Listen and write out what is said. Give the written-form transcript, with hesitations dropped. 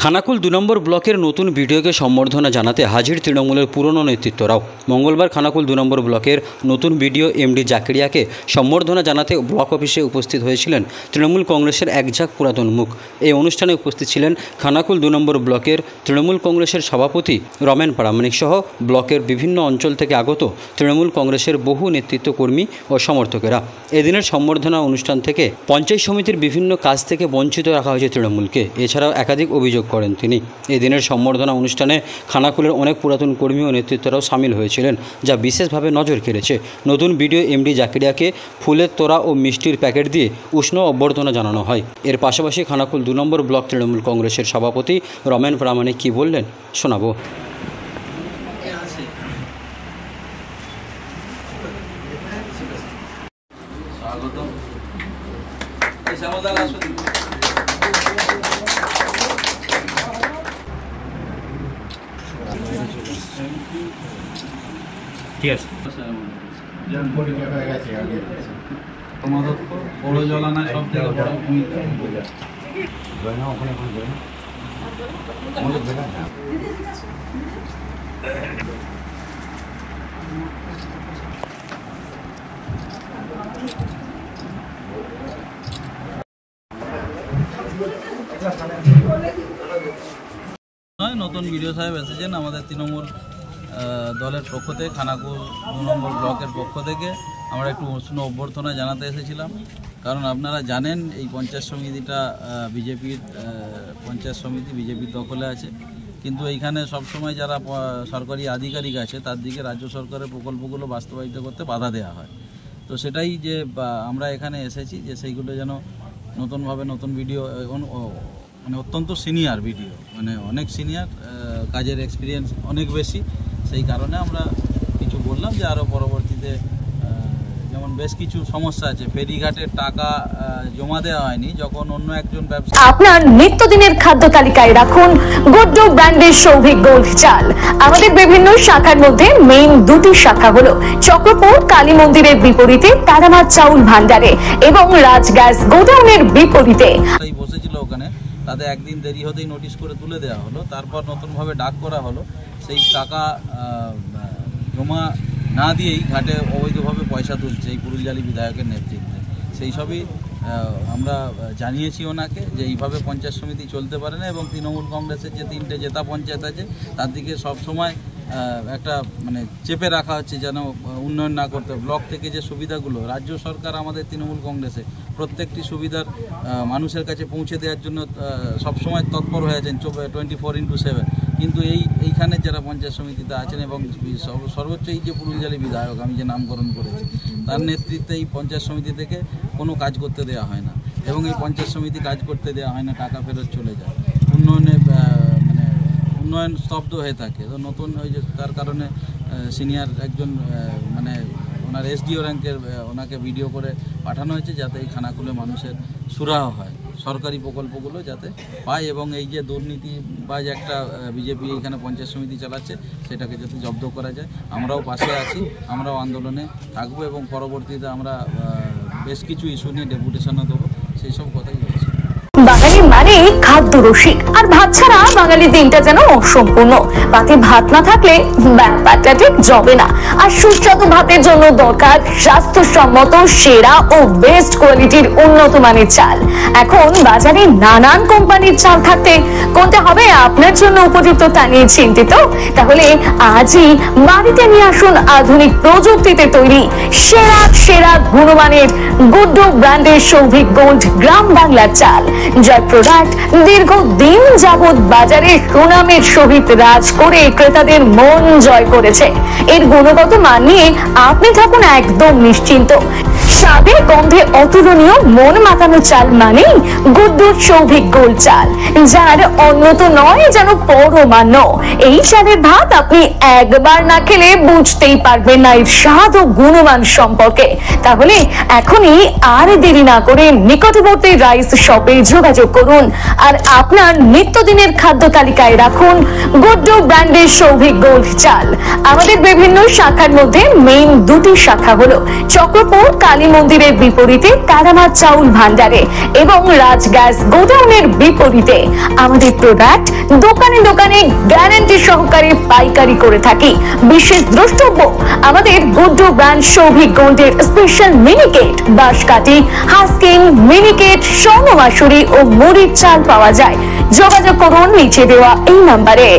খানাকুল ২ নম্বর ব্লকের নতুন ভিডিওকে সম্বর্ধনা জানাতে হাজির তৃণমূলের পুরনো নেতৃত্বরাও। মঙ্গলবার খানাকুল ২ নম্বর ব্লকের নতুন ভিডিও এমডি জাকেরিয়াকে সম্বর্ধনা জানাতে ব্লক অফিসে উপস্থিত হয়েছিলেন তৃণমূল কংগ্রেসের একঝাঁক পুরাতন মুখ। এই অনুষ্ঠানে উপস্থিত ছিলেন খানাকুল ২ নম্বর ব্লকের তৃণমূল কংগ্রেসের সভাপতি রমেন প্রামাণিক সহ ব্লকের বিভিন্ন অঞ্চল থেকে আগত তৃণমূল কংগ্রেসের বহু নেতৃত্ব কর্মী ও সমর্থকেরা। এদিনের সম্বর্ধনা অনুষ্ঠান থেকে পঞ্চায়েত সমিতির বিভিন্ন কাজ থেকে বঞ্চিত রাখা হয়েছে তৃণমূলকে। এছাড়াও একাধিক অভিযোগ করেন তিনি। এই দিনের সম্বর্ধনা অনুষ্ঠানে খানাকুলের অনেক পুরাতন কর্মী ও নেতৃত্বরাও সামিল হয়েছিলেন, যা বিশেষভাবে নজর কেড়েছে। নতুন ভিডিও এমডি জাকেরিয়াকে ফুলের তোড়া ও মিষ্টির প্যাকেট দিয়ে উষ্ণ অভ্যর্থনা জানানো হয়। এর পাশাপাশি খানাকুল ২ নম্বর ব্লক তৃণমূল কংগ্রেসের সভাপতি রমেন প্রামাণিক কী বললেন শোনাবো। ঠিক আছে, তোমাদের বড় জলানা সব থেকে বড় ভূমিকা। নতুন ভিডিও সাহেব এসেছেন আমাদের তৃণমূল দলের পক্ষ থেকে, খানাকুল ২ নম্বর ব্লকের পক্ষ থেকে আমরা একটু উষ্ণ অভ্যর্থনা জানাতে এসেছিলাম। কারণ আপনারা জানেন এই পঞ্চায়েত সমিতিটা বিজেপির পঞ্চায়েত সমিতি বিজেপির দখলে আছে, কিন্তু এইখানে সবসময় যারা সরকারি আধিকারিক আছে তার দিকে রাজ্য সরকারের প্রকল্পগুলো বাস্তবায়িত করতে বাধা দেওয়া হয়। তো সেটাই যে আমরা এখানে এসেছি যে সেইগুলো যেন নতুনভাবে নতুন ভিডিও, মানে অত্যন্ত সিনিয়র ভিডিও, মানে অনেক সিনিয়র, কাজের এক্সপিরিয়েন্স অনেক বেশি। সেই কারণে আমরা কিছু বললাম যে আরও পরবর্তীতে, যেমন বেশ কিছু সমস্যা আছে, ফেরিঘাটের টাকা জমা দেওয়া হয়নি, যখন অন্য একজন ব্যবসা। আপনার নিত্যদিনের খাদ্য তালিকায় রাখুন গুড্ডু ব্র্যান্ডের সৌভিক গোল্ড চাল। আমাদের বিভিন্ন শাখার মধ্যে মেইন দুটি শাখা হলো চক্রপুর কালী মন্দিরের বিপরীতে তারামাত চাউল ভান্ডারে এবং রাজ গ্যাস গোডাউনের বিপরীতে। বসেছিল ওখানে, তাদের একদিন দেরি হতেই নোটিশ করে তুলে দেওয়া হলো, তারপর নতুনভাবে ডাক করা হলো। সেই টাকা জমা না দিয়েই ঘাটে অবৈধভাবে পয়সা তুলছে এই পুরুলিয়ালি বিধায়কের নেতৃত্বে। সেই সবই আমরা জানিয়েছি ওনাকে যে এইভাবে পঞ্চায়েত সমিতি চলতে পারে না, এবং তৃণমূল কংগ্রেসের যে 3টে জেতা পঞ্চায়েত আছে তার দিকে সবসময় একটা মানে চেপে রাখা হচ্ছে যেন উন্নয়ন না করতে। ব্লক থেকে যে সুবিধাগুলো রাজ্য সরকার আমাদের তৃণমূল কংগ্রেসে প্রত্যেকটি সুবিধার মানুষের কাছে পৌঁছে দেওয়ার জন্য সবসময় তৎপর হয়ে আছেন 24x7, কিন্তু এইখানে যারা পঞ্চায়েত সমিতিতে আছেন এবং সর্বোচ্চ এই যে পুরুলিয়ালি বিধায়ক আমি যে নামকরণ করেছি তার নেতৃত্বে এই পঞ্চায়েত সমিতি থেকে কোনো কাজ করতে দেওয়া হয় না, এবং এই পঞ্চায়েত সমিতি কাজ করতে দেওয়া হয় না, টাকা ফেরত চলে যায়, উন্নয়ন স্তব্ধ হয়ে থাকে। তো নতুন ওই যে তার কারণে সিনিয়র একজন মানে ওনার এসডিও র্যাঙ্কের ওনাকে ভিডিও করে পাঠানো হয়েছে যাতে এই খানাকুলে মানুষের সুরাহা হয়, সরকারি প্রকল্পগুলো যাতে পায়, এবং এই যে দুর্নীতি বা যে একটা বিজেপি এখানে পঞ্চায়েত সমিতি চালাচ্ছে সেটাকে যাতে জব্দ করা যায়। আমরাও পাশে আছি, আমরাও আন্দোলনে থাকবো, এবং পরবর্তীতে আমরা বেশ কিছু ইস্যু নিয়ে ডেপুটেশনও দেবো, সেই সব কথাই বলছি। বাঙালি মানে খাদ্য রসিক, আর ভাত ছাড়া বাঙালি দিনটা যেন অসম্পূর্ণ। পাতে ভাত না থাকলে ব্যাপারটা ঠিক জমে না। আর সুস্বাদু ভাতের জন্য দরকার স্বাস্থ্যসম্মত সেরা ও বেস্ট কোয়ালিটির উন্নত মানের চাল। এখন বাজারে নানান কোম্পানির চাল থাকতে কোনটা হবে আপনার জন্য উপযুক্ত তা নিয়ে চিন্তিত? তাহলে আজই বাড়িতে নিয়ে আসুন আধুনিক প্রযুক্তিতে তৈরি সেরা গুণমানের গুড্ডু ব্র্যান্ডের সৌভিক গোল্ড গ্রাম বাংলার চাল, যার প্রোডাক্ট দীর্ঘদিন যাবৎ বাজারে সুনামের সহিত রাজ করে ক্রেতাদের মন জয় করেছে। এর গুণগত মান নিয়ে আপনি থাকুন একদম নিশ্চিন্ত। স্বাদে গন্ধে অতুলনীয় মন মাতানো চাল মানে গুড্ডুর সৌভিক গোল্ড চাল, যার অন্যত নয় যেন পরমান্ন। এই চালের ভাত আপনি একবার না খেলে বুঝতেই পারবেন না এর স্বাদ ও গুণমান সম্পর্কে। তাহলে এখনই আর দেরি না করে নিকটবর্তী রাইস শপে যোগাযোগ করুন। আর আপনার নিত্যদিনের খাদ্য তালিকায় রাখুন গুড্ডু ব্র্যান্ডের সৌভিক গোল্ড চাল। আমাদের বিভিন্ন শাখার মধ্যে মেইন দুটি শাখা হলো চক্রপুর কালী মন্দিরের বিপরীতে তারামা চাউল ভান্ডারে এবং রাজ গ্যাস গোডাউনের বিপরীতে। আমাদের প্রোডাক্ট দোকানে দোকানে গ্যারান্টি সহকারে পাইকারি করে থাকি। বিশেষ দ্রষ্টব্য, আমাদের গুড্ডু ব্র্যান্ড সৌভিক গোল্ডের স্পেশাল মিনিকেট, বাঁশকাঠি, হাস্কিং, মিনিকেট, স্বর্ণ মাসুরি ও মুড়ির চাল পাওয়া যায়। যোগাযোগ করুন নিচে দেওয়া এই নাম্বারে।